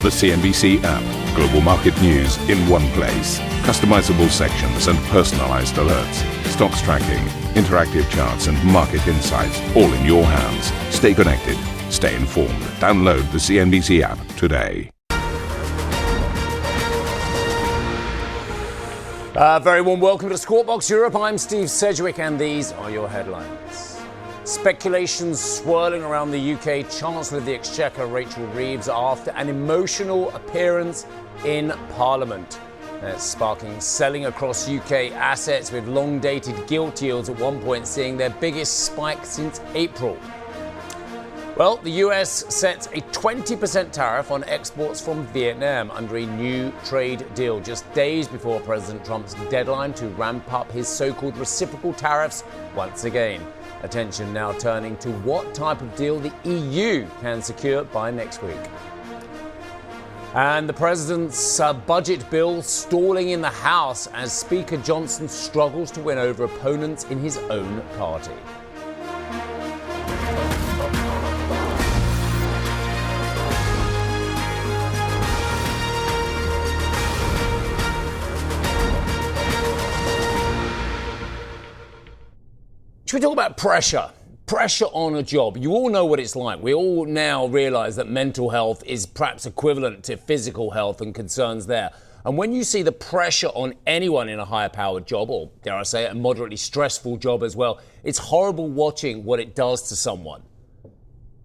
The CNBC app. Global market news in one place. Customizable sections and personalized alerts. Stocks tracking, interactive charts and market insights all in your hands. Stay connected. Stay informed. Download the CNBC app today. Very warm welcome to Squawk Box Europe. I'm Steve Sedgwick and these are your headlines. Speculations swirling around the UK Chancellor of the Exchequer Rachel Reeves after an emotional appearance in Parliament. That's sparking selling across UK assets, with long-dated gilt yields at one point seeing their biggest spike since April. Well, the US sets a 20% tariff on exports from Vietnam under a new trade deal just days before President Trump's deadline to ramp up his so-called reciprocal tariffs once again. Attention now turning to what type of deal the EU can secure by next week. And the president's budget bill stalling in the House as Speaker Johnson struggles to win over opponents in his own party. Should we talk about pressure? Pressure on a job. You all know what it's like. We all now realise that mental health is perhaps equivalent to physical health and concerns there. And when you see the pressure on anyone in a higher powered job, or dare I say a moderately stressful job as well, it's horrible watching what it does to someone.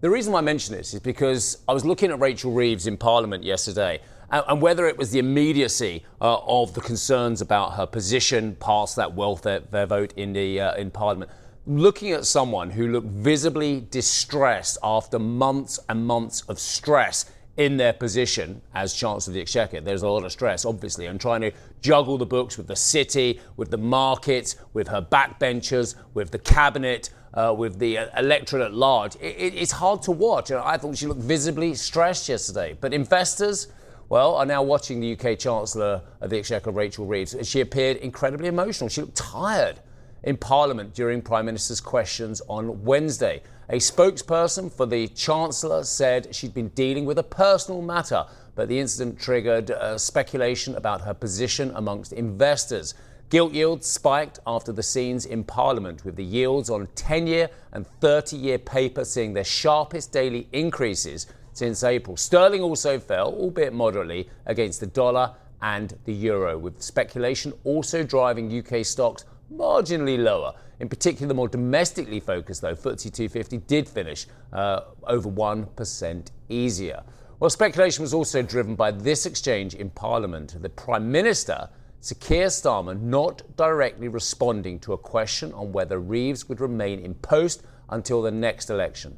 The reason why I mention this is because I was looking at Rachel Reeves in Parliament yesterday, and whether it was the immediacy of the concerns about her position past that welfare vote in Parliament. Looking at someone who looked visibly distressed after months and months of stress in their position as Chancellor of the Exchequer. There's a lot of stress, obviously, and trying to juggle the books with the city, with the markets, with her backbenchers, with the cabinet, with the electorate at large. It's hard to watch. I thought she looked visibly stressed yesterday. But investors, well, are now watching the UK Chancellor of the Exchequer, Rachel Reeves. She appeared incredibly emotional. She looked tired in Parliament during Prime Minister's questions on Wednesday. A spokesperson for the Chancellor said she'd been dealing with a personal matter, but the incident triggered speculation about her position amongst investors. Gilt yields spiked after the scenes in Parliament, with the yields on 10-year and 30-year paper seeing their sharpest daily increases since April. Sterling also fell, albeit moderately, against the dollar and the euro, with speculation also driving UK stocks marginally lower. In particular, the more domestically focused, though, FTSE 250 did finish over 1% easier. Well, speculation was also driven by this exchange in Parliament. The Prime Minister, Sir Keir Starmer, not directly responding to a question on whether Reeves would remain in post until the next election.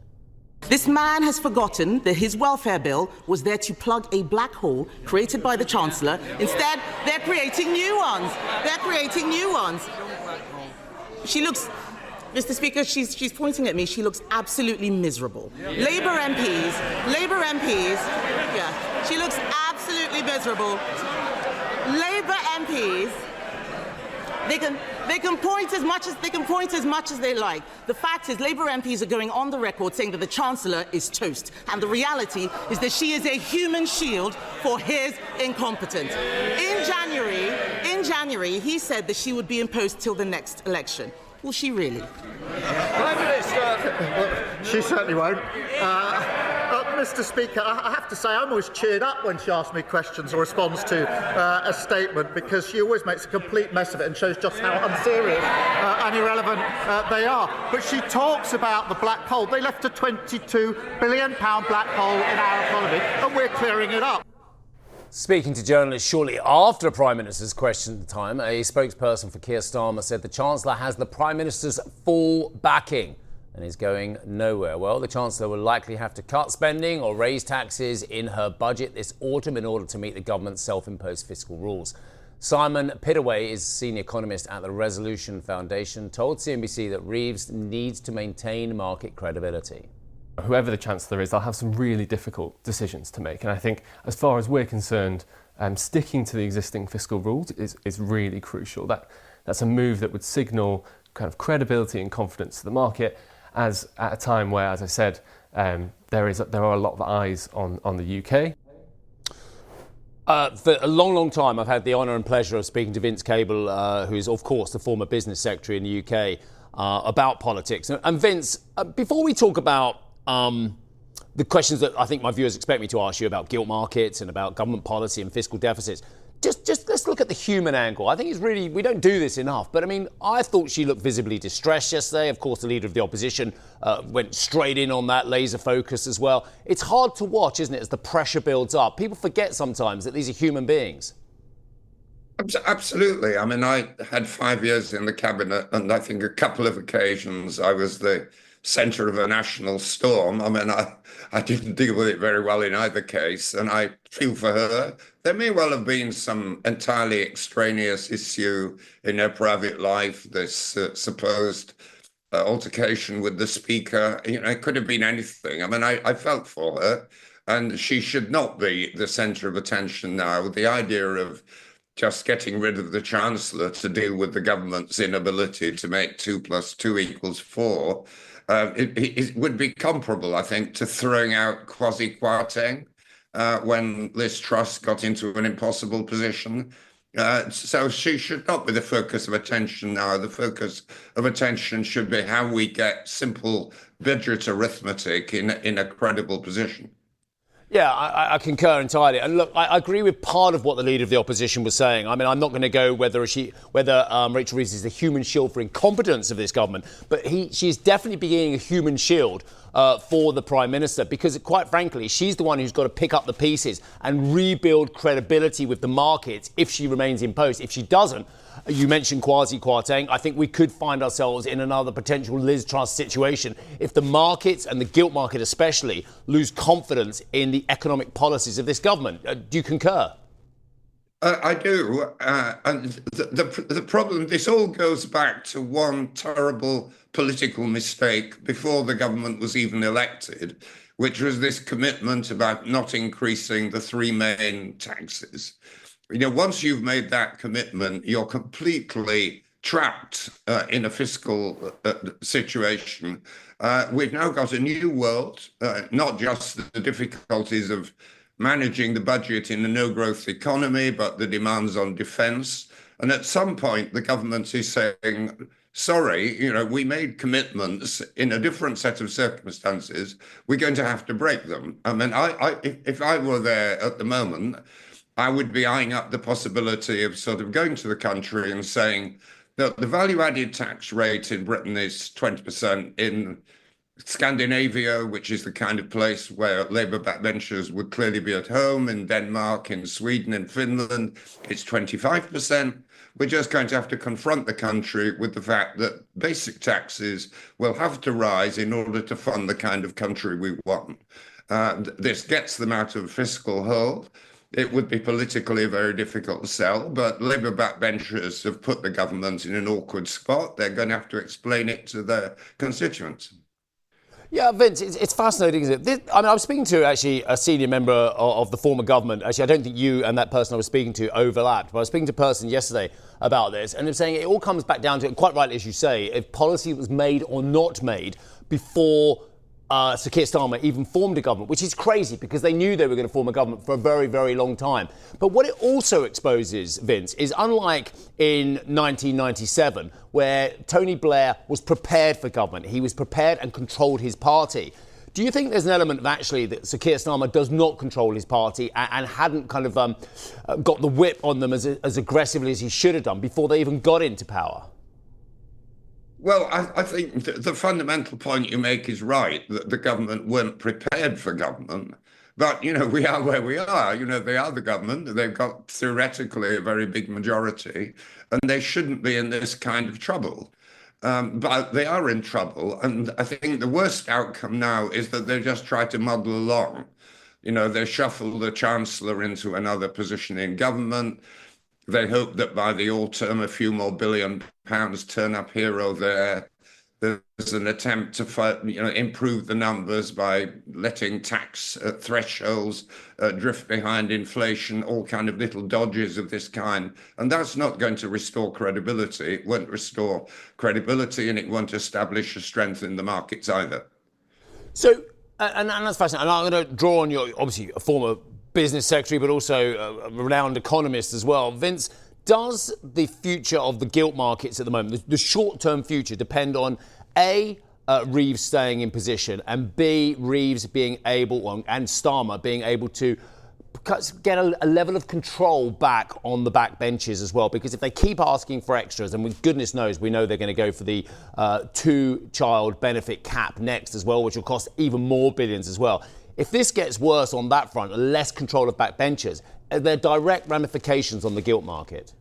This man has forgotten that his welfare bill was there to plug a black hole created by the Chancellor. Instead, they're creating new ones. She looks, Mr. Speaker, she's pointing at me. She looks absolutely miserable. Labour MPs, yeah, she looks absolutely miserable. Labour MPs, they can point as much as they like. The fact is, Labour MPs are going on the record saying that the Chancellor is toast, and the reality is that she is a human shield for his incompetence. In January, he said that she would be in post till the next election. Will she really? Prime Minister. She certainly won't. Mr. Speaker, I have to say I'm always cheered up when she asks me questions or responds to a statement, because she always makes a complete mess of it and shows just how unserious and irrelevant they are. But she talks about the black hole. They left a £22 billion black hole in our economy, and we're clearing it up. Speaking to journalists shortly after Prime Minister's question time, a spokesperson for Keir Starmer said the Chancellor has the Prime Minister's full backing and is going nowhere. Well, the Chancellor will likely have to cut spending or raise taxes in her budget this autumn in order to meet the government's self-imposed fiscal rules. Simon Pittaway is senior economist at the Resolution Foundation, told CNBC that Reeves needs to maintain market credibility. Whoever the Chancellor is, they'll have some really difficult decisions to make. And I think, as far as we're concerned, sticking to the existing fiscal rules is really crucial. That's a move that would signal kind of credibility and confidence to the market, as at a time where, as I said, there are a lot of eyes on the UK. For a long, long time, I've had the honour and pleasure of speaking to Vince Cable, who is, of course, the former business secretary in the UK, about politics. And Vince, before we talk about the questions that I think my viewers expect me to ask you about gilt markets and about government policy and fiscal deficits, just let's look at the human angle. I think it's really, we don't do this enough. But I mean, I thought she looked visibly distressed yesterday. Of course, the leader of the opposition went straight in on that, laser focus as well. It's hard to watch, isn't it, as the pressure builds up. People forget sometimes that these are human beings. Absolutely. I mean, I had 5 years in the cabinet, and I think a couple of occasions I was the centre of a national storm. I mean, I didn't deal with it very well in either case, and I feel for her. There may well have been some entirely extraneous issue in her private life, this supposed altercation with the speaker. You know, it could have been anything. I mean, I felt for her, and she should not be the centre of attention now. The idea of just getting rid of the Chancellor to deal with the government's inability to make 2 + 2 = 4, it would be comparable, I think, to throwing out Kwasi Kwarteng when Liz Truss got into an impossible position. So she should not be the focus of attention now. The focus of attention should be how we get simple budget arithmetic in a credible position. Yeah, I concur entirely. And look, I agree with part of what the leader of the opposition was saying. I mean, I'm not going to go whether Rachel Reeves is the human shield for incompetence of this government, but she's definitely being a human shield for the Prime Minister, because quite frankly, she's the one who's got to pick up the pieces and rebuild credibility with the markets if she remains in post. If she doesn't, you mentioned Kwasi Kwarteng, I think we could find ourselves in another potential Liz Truss situation if the markets, and the gilt market especially, lose confidence in the economic policies of this government. Do you concur? I do. And the problem, this all goes back to one terrible political mistake before the government was even elected, which was this commitment about not increasing the 3 main taxes. You know, once you've made that commitment, you're completely trapped in a fiscal situation. We've now got a new world, not just the difficulties of managing the budget in a no-growth economy, but the demands on defence. And at some point, the government is saying, sorry, you know, we made commitments in a different set of circumstances. We're going to have to break them. I mean, if I were there at the moment, I would be eyeing up the possibility of sort of going to the country and saying that the value-added tax rate in Britain is 20%. In Scandinavia, which is the kind of place where Labour backbenchers would clearly be at home, in Denmark, in Sweden, in Finland, it's 25%. We're just going to have to confront the country with the fact that basic taxes will have to rise in order to fund the kind of country we want. This gets them out of fiscal hole. It would be politically a very difficult sell, but Labour backbenchers have put the government in an awkward spot. They're going to have to explain it to their constituents. Yeah, Vince, it's fascinating, isn't it? I mean, I was speaking to actually a senior member of the former government. Actually, I don't think you and that person I was speaking to overlapped, but I was speaking to a person yesterday about this, and they're saying it all comes back down to, quite rightly as you say, if policy was made or not made before Sir Keir Starmer even formed a government, which is crazy because they knew they were going to form a government for a very, very long time. But what it also exposes, Vince, is unlike in 1997, where Tony Blair was prepared for government, he was prepared and controlled his party. Do you think there's an element of actually that Sir Keir Starmer does not control his party and hadn't kind of got the whip on them as aggressively as he should have done before they even got into power? Well, I think the fundamental point you make is right, that the government weren't prepared for government. But, you know, we are where we are. You know, they are the government. They've got theoretically a very big majority, and they shouldn't be in this kind of trouble. But they are in trouble. And I think the worst outcome now is that they just try to muddle along. You know, they shuffle the Chancellor into another position in government. They hope that by the autumn, a few more £1 billion turn up here or there. There's an attempt to improve the numbers by letting tax thresholds drift behind inflation, all kind of little dodges of this kind. And that's not going to restore credibility. It won't restore credibility, and it won't establish a strength in the markets either. So, and that's fascinating. And I'm going to draw on your, obviously, a former business secretary, but also a renowned economist as well. Vince, does the future of the gilt markets at the moment, the short-term future, depend on A, Reeves staying in position, and B, Reeves being able, and Starmer being able to get a level of control back on the backbenches as well? Because if they keep asking for extras, and goodness knows we know they're going to go for the two-child benefit cap next as well, which will cost even more billions as well. If this gets worse on that front, less control of backbenchers, are there direct ramifications on the gilt market?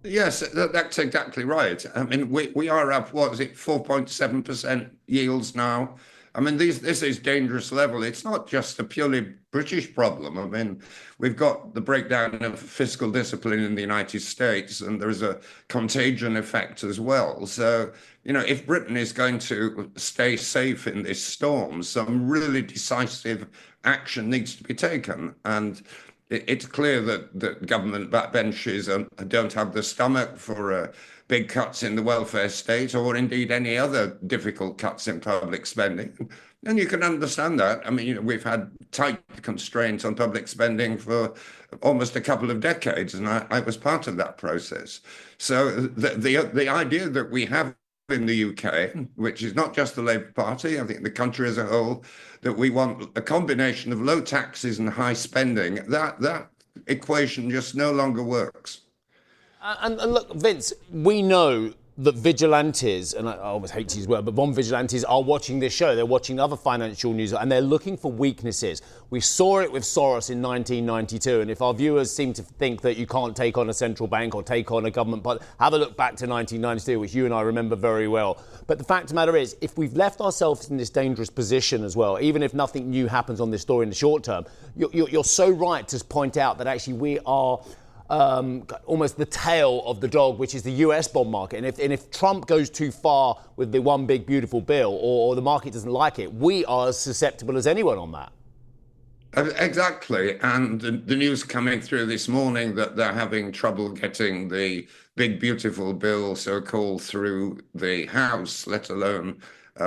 Yes, that's exactly right. I mean, we are up, 4.7% yields now. I mean, this is dangerous level. It's not just a purely British problem. I mean, we've got the breakdown of fiscal discipline in the United States, and there is a contagion effect as well. So, if Britain is going to stay safe in this storm, some really decisive action needs to be taken. And it's clear that government backbenches don't have the stomach for big cuts in the welfare state, or indeed any other difficult cuts in public spending. And you can understand that. I mean, we've had tight constraints on public spending for almost a couple of decades, and I was part of that process. So the idea that we have in the UK, which is not just the Labour Party, I think the country as a whole, that we want a combination of low taxes and high spending, that equation just no longer works. And look, Vince, we know that vigilantes, and I always hate to use the word, but bond vigilantes are watching this show. They're watching other financial news, and they're looking for weaknesses. We saw it with Soros in 1992, and if our viewers seem to think that you can't take on a central bank or take on a government, but have a look back to 1992, which you and I remember very well. But the fact of the matter is, if we've left ourselves in this dangerous position as well, even if nothing new happens on this story in the short term, you're so right to point out that actually we are almost the tail of the dog, which is the US bond market. And if Trump goes too far with the one big beautiful bill, or the market doesn't like it, we are as susceptible as anyone on that. Exactly. And the news coming through this morning that they're having trouble getting the big beautiful bill, so-called, through the House, let alone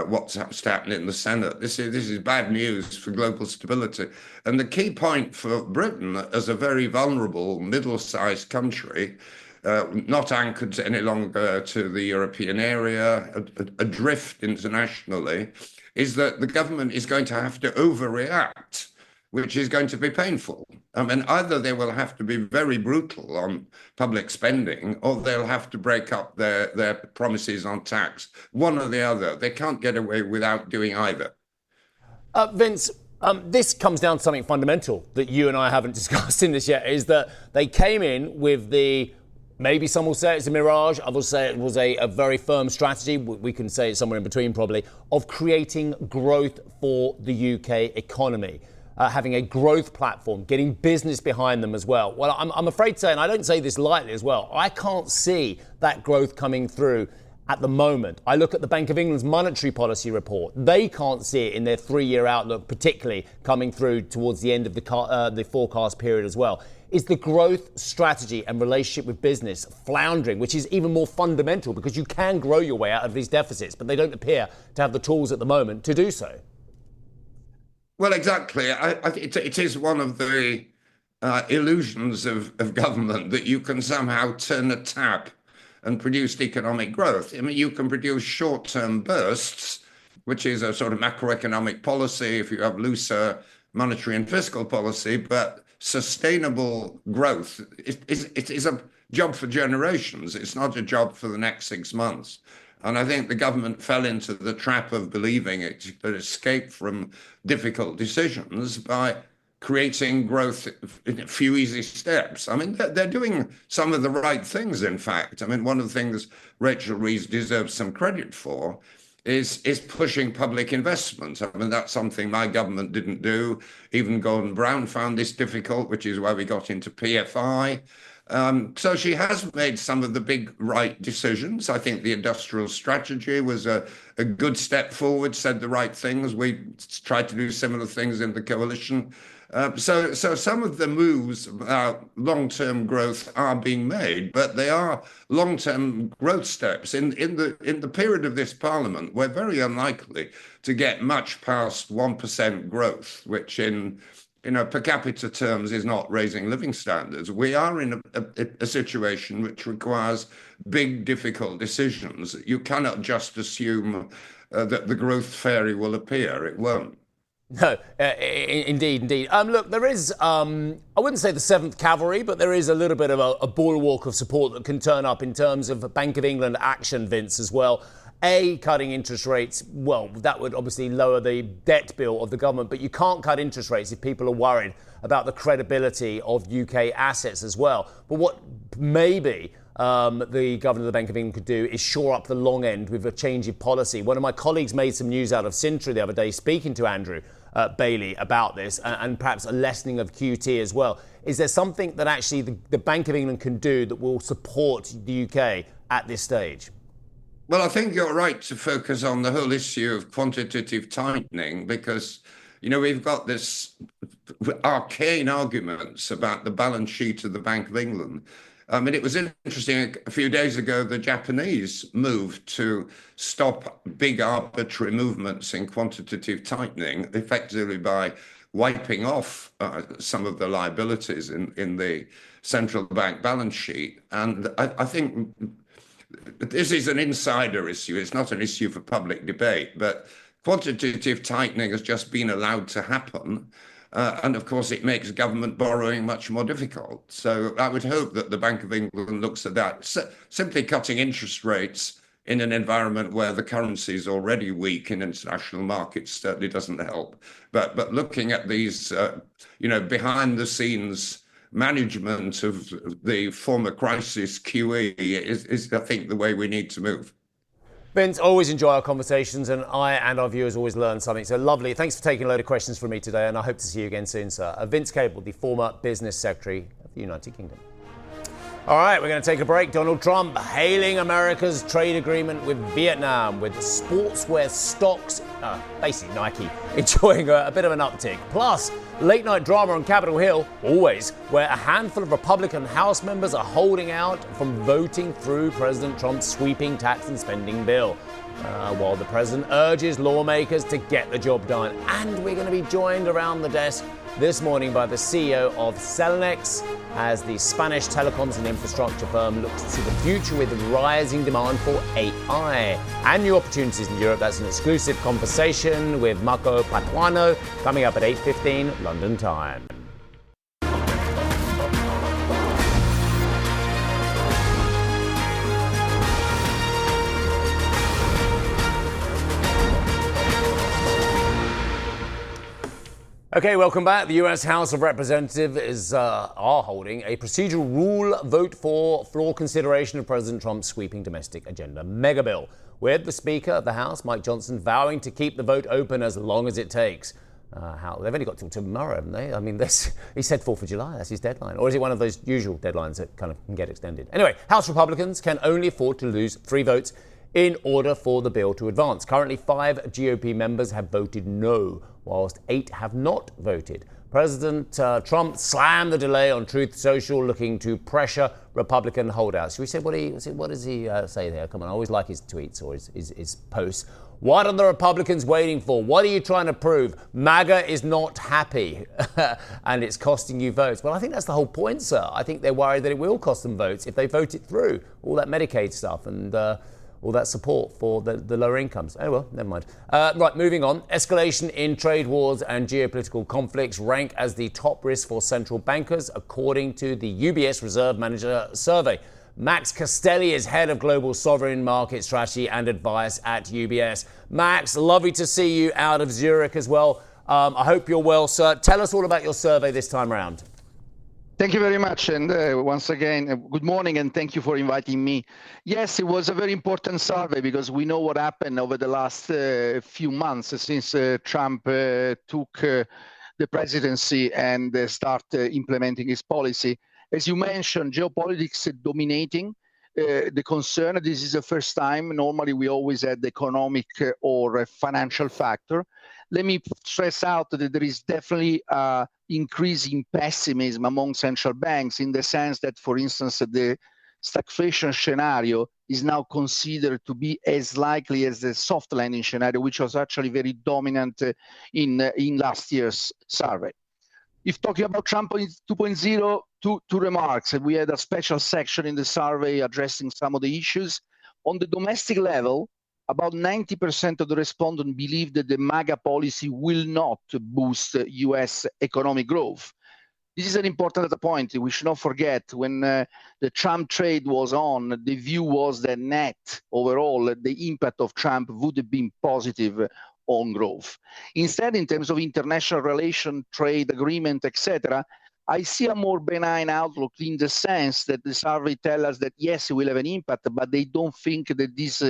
what's happening in the Senate. This is bad news for global stability. And the key point for Britain, as a very vulnerable, middle-sized country, not anchored any longer to the European area, adrift internationally, is that the government is going to have to overreact, which is going to be painful. I mean, either they will have to be very brutal on public spending, or they'll have to break up their promises on tax. One or the other. They can't get away without doing either. Vince, this comes down to something fundamental that you and I haven't discussed in this yet, is that they came in with maybe some will say it's a mirage, others will say it was a very firm strategy, we can say it's somewhere in between probably, of creating growth for the UK economy. Having a growth platform, getting business behind them as well. Well, I'm afraid to say, and I don't say this lightly as well, I can't see that growth coming through at the moment. I look at the Bank of England's monetary policy report. They can't see it in their 3-year outlook, particularly coming through towards the end of the forecast period as well. Is the growth strategy and relationship with business floundering, which is even more fundamental because you can grow your way out of these deficits, but they don't appear to have the tools at the moment to do so? Well, exactly. It is one of the illusions of government that you can somehow turn a tap and produce economic growth. I mean, you can produce short-term bursts, which is a sort of macroeconomic policy if you have looser monetary and fiscal policy, but sustainable growth it is a job for generations. It's not a job for the next 6 months. And I think the government fell into the trap of believing it could escape from difficult decisions by creating growth in a few easy steps. I mean, they're doing some of the right things, in fact. I mean, one of the things Rachel Reeves deserves some credit for is pushing public investment. I mean, that's something my government didn't do. Even Gordon Brown found this difficult, which is why we got into PFI. So she has made some of the big right decisions. I think the industrial strategy was a good step forward, said the right things. We tried to do similar things in the coalition. So some of the moves about long-term growth are being made, but they are long-term growth steps. In the period of this parliament, we're very unlikely to get much past 1% growth, which in per capita terms is not raising living standards. We are in a situation which requires big, difficult decisions. You cannot just assume that the growth fairy will appear. It won't. No, indeed. Look, there is, I wouldn't say the 7th Cavalry, but there is a little bit of a bulwark of support that can turn up in terms of Bank of England action, Vince, as well. Cutting interest rates, well, that would obviously lower the debt bill of the government, but you can't cut interest rates if people are worried about the credibility of UK assets as well. But what maybe the governor of the Bank of England could do is shore up the long end with a change in policy. One of my colleagues made some news out of Sintra the other day, speaking to Andrew Bailey about this, and perhaps a lessening of QT as well. Is there something that actually the Bank of England can do that will support the UK at this stage? Well, I think you're right to focus on the whole issue of quantitative tightening, because, we've got this arcane arguments about the balance sheet of the Bank of England. It was interesting, a few days ago, the Japanese moved to stop big arbitrary movements in quantitative tightening, effectively by wiping off some of the liabilities in the central bank balance sheet. And I think this is an insider issue. It's not an issue for public debate, but quantitative tightening has just been allowed to happen. And of course, it makes government borrowing much more difficult. So I would hope that the Bank of England looks at that. Simply cutting interest rates in an environment where the currency is already weak in international markets certainly doesn't help. But looking at these, behind the scenes management of the former crisis QE is, I think, the way we need to move. Vince, always enjoy our conversations, and I and our viewers always learn something. So lovely. Thanks for taking a load of questions from me today, and I hope to see you again soon, sir. Vince Cable, the former Business Secretary of the United Kingdom. All right, we're going to take a break. Donald Trump hailing America's trade agreement with Vietnam, with sportswear stocks, basically Nike, enjoying a bit of an uptick. Plus, late night drama on Capitol Hill, always, where a handful of Republican House members are holding out from voting through President Trump's sweeping tax and spending bill, while the president urges lawmakers to get the job done. And we're going to be joined around the desk this morning by the CEO of Cellnex, as the Spanish telecoms and infrastructure firm looks to the future with rising demand for AI and new opportunities in Europe. That's an exclusive conversation with Marco Patuano coming up at 8:15 London time. Okay, welcome back. The US House of Representatives are holding a procedural rule vote for floor consideration of President Trump's sweeping domestic agenda mega bill, with the Speaker of the House, Mike Johnson, vowing to keep the vote open as long as it takes. They've only got till tomorrow, haven't they? I mean, he said 4th of July, that's his deadline. Or is it one of those usual deadlines that kind of can get extended? Anyway, House Republicans can only afford to lose 3 votes in order for the bill to advance. Currently, 5 GOP members have voted no, whilst 8 have not voted. President Trump slammed the delay on Truth Social, looking to pressure Republican holdouts. Should we say what does he say there? Come on, I always like his tweets or his posts. What are the Republicans waiting for? What are you trying to prove? MAGA is not happy and it's costing you votes. Well, I think that's the whole point, sir. I think they're worried that it will cost them votes if they vote it through, all that Medicaid stuff and all that support for the lower incomes. Oh, well, never mind. Right, moving on. Escalation in trade wars and geopolitical conflicts rank as the top risk for central bankers, according to the UBS Reserve Manager Survey. Max Castelli is head of global sovereign market strategy and advice at UBS. Max, lovely to see you out of Zurich as well. I hope you're well, sir. Tell us all about your survey this time around. Thank you very much. And once again, good morning, and thank you for inviting me. Yes, it was a very important survey because we know what happened over the last few months since Trump took the presidency and started implementing his policy. As you mentioned, geopolitics dominating the concern. This is the first time. Normally, we always had the economic or financial factor. Let me stress out that there is definitely increasing pessimism among central banks in the sense that, for instance, the stagflation scenario is now considered to be as likely as the soft landing scenario, which was actually very dominant in last year's survey. If talking about Trump 2.0, two remarks. We had a special section in the survey addressing some of the issues. On the domestic level, about 90% of the respondents believe that the MAGA policy will not boost US economic growth. This is an important data point. We should not forget when the Trump trade was on, the view was that net overall, the impact of Trump would have been positive on growth. Instead, in terms of international relation, trade agreement, etc., I see a more benign outlook in the sense that the survey tells us that yes, it will have an impact, but they don't think that this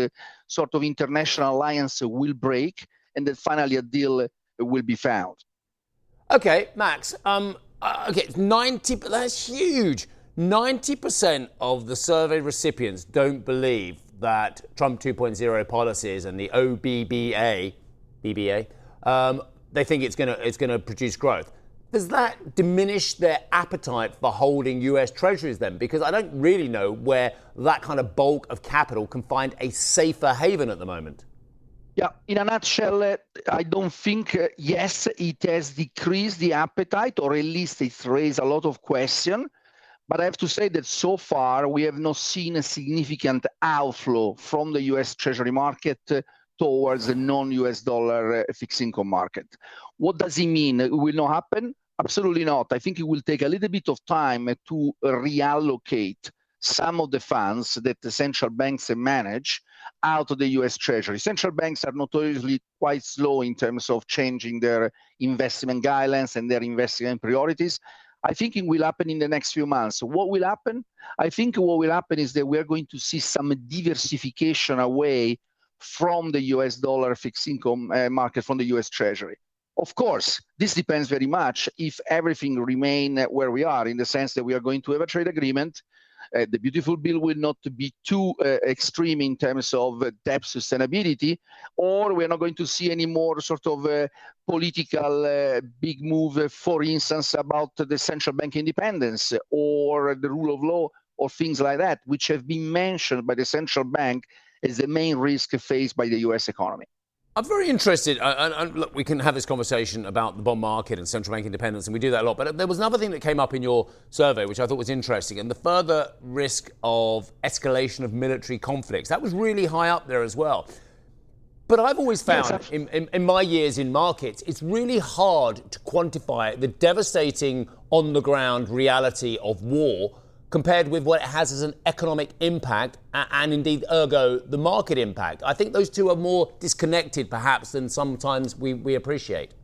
sort of international alliance will break and that finally a deal will be found. Okay, Max. Okay, it's 90. That's huge. 90% of the survey recipients don't believe that Trump 2.0 policies and the BBA, they think it's going to produce growth. Does that diminish their appetite for holding US treasuries then? Because I don't really know where that kind of bulk of capital can find a safer haven at the moment. Yeah, in a nutshell, I don't think, yes, it has decreased the appetite, or at least it's raised a lot of questions. But I have to say that so far, we have not seen a significant outflow from the US Treasury market towards the non-US dollar fixed income market. What does it mean? It will not happen? Absolutely not. I think it will take a little bit of time to reallocate some of the funds that the central banks manage out of the US Treasury. Central banks are notoriously quite slow in terms of changing their investment guidelines and their investment priorities. I think it will happen in the next few months. What will happen? I think what will happen is that we are going to see some diversification away from the US dollar fixed income market, from the US Treasury. Of course, this depends very much if everything remains where we are, in the sense that we are going to have a trade agreement. The beautiful bill will not be too extreme in terms of debt sustainability, or we're not going to see any more sort of political big move, for instance, about the central bank independence or the rule of law or things like that, which have been mentioned by the central bank as the main risk faced by the US economy. I'm very interested, and look, we can have this conversation about the bond market and central bank independence, and we do that a lot, but there was another thing that came up in your survey, which I thought was interesting, and the further risk of escalation of military conflicts. That was really high up there as well. But I've always found, in my years in markets, it's really hard to quantify the devastating on-the-ground reality of war compared with what it has as an economic impact and indeed, ergo, the market impact. I think those two are more disconnected, perhaps, than sometimes we appreciate.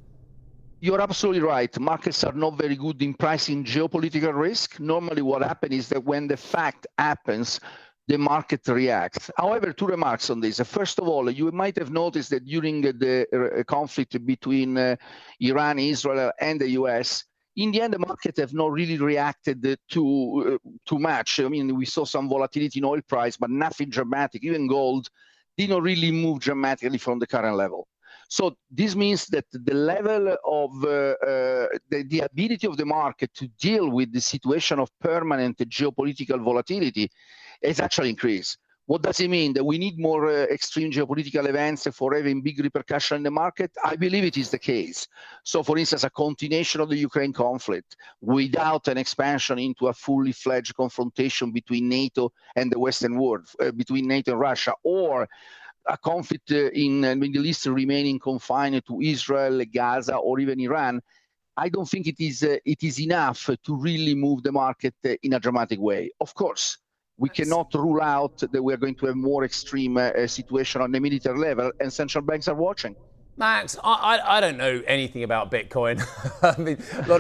You're absolutely right. Markets are not very good in pricing geopolitical risk. Normally what happens is that when the fact happens, the market reacts. However, two remarks on this. First of all, you might have noticed that during the conflict between Iran, Israel, and the US, in the end, the market have not really reacted too much. I mean, we saw some volatility in oil price, but nothing dramatic. Even gold did not really move dramatically from the current level. So this means that the level of the ability of the market to deal with the situation of permanent geopolitical volatility has actually increased. What does it mean? That we need more extreme geopolitical events for having big repercussion in the market? I believe it is the case. So, for instance, a continuation of the Ukraine conflict without an expansion into a fully fledged confrontation between NATO and the Western world, between NATO and Russia, or a conflict in the Middle East remaining confined to Israel, Gaza, or even Iran, I don't think it is enough to really move the market in a dramatic way. Of course, we cannot rule out that we are going to have more extreme situation on the military level, and central banks are watching. Max, I don't know anything about Bitcoin. I mean, a lot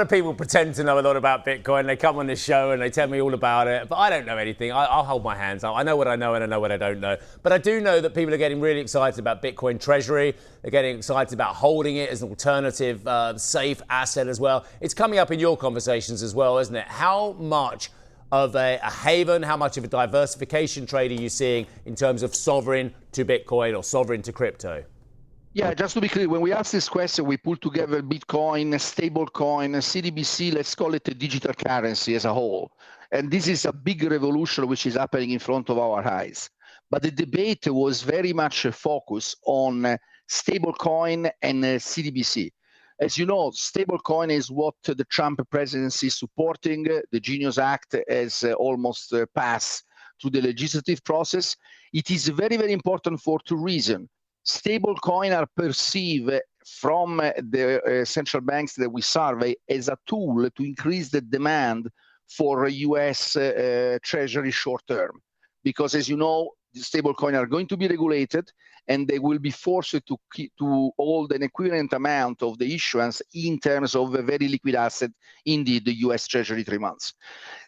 of people pretend to know a lot about Bitcoin. They come on this show and they tell me all about it, but I don't know anything. I'll hold my hands up. I know what I know and I know what I don't know. But I do know that people are getting really excited about Bitcoin Treasury. They're getting excited about holding it as an alternative, safe asset as well. It's coming up in your conversations as well, isn't it? How much of a haven, how much of a diversification trade are you seeing in terms of sovereign to Bitcoin or sovereign to crypto? Yeah, just to be clear, when we ask this question, we pull together Bitcoin, stablecoin, CDBC, let's call it a digital currency as a whole. And this is a big revolution which is happening in front of our eyes. But the debate was very much focused on stablecoin and CDBC. As you know, stablecoin is what the Trump presidency is supporting. The Genius Act has almost passed through the legislative process. It is very, very important for two reasons. Stablecoin are perceived from the central banks that we survey as a tool to increase the demand for US Treasury short term. Because as you know, the stablecoin are going to be regulated and they will be forced to hold an equivalent amount of the issuance in terms of a very liquid asset, indeed the US Treasury 3 months.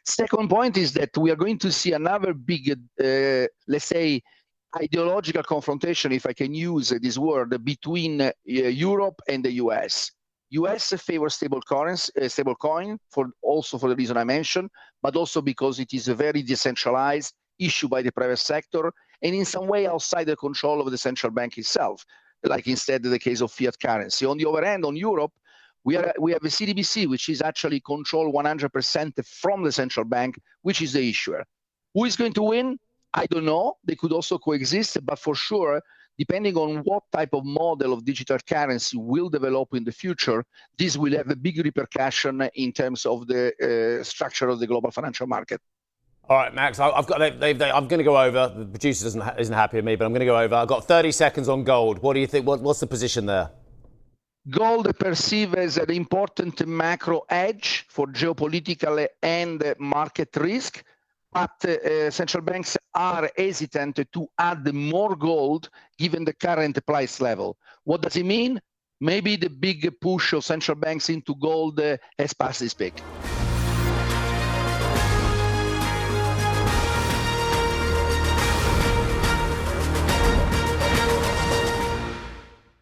Second point is that we are going to see another big, let's say, ideological confrontation, if I can use this word, between Europe and the US. US favors stablecoin also for the reason I mentioned, but also because it is a very decentralized issue by the private sector and in some way outside the control of the central bank itself, like instead the case of fiat currency. On the other hand, on Europe, we have a CNBC, which is actually controlled 100% from the central bank, which is the issuer. Who is going to win? I don't know. They could also coexist, but for sure, depending on what type of model of digital currency will develop in the future, this will have a big repercussion in terms of the structure of the global financial market. All right, Max, I'm going to go over. The producer isn't happy with me, but I'm going to go over. I've got 30 seconds on gold. What do you think? What's the position there? Gold perceived as an important macro hedge for geopolitical and market risk, but central banks are hesitant to add more gold given the current price level. What does it mean? Maybe the big push of central banks into gold has passed its peak.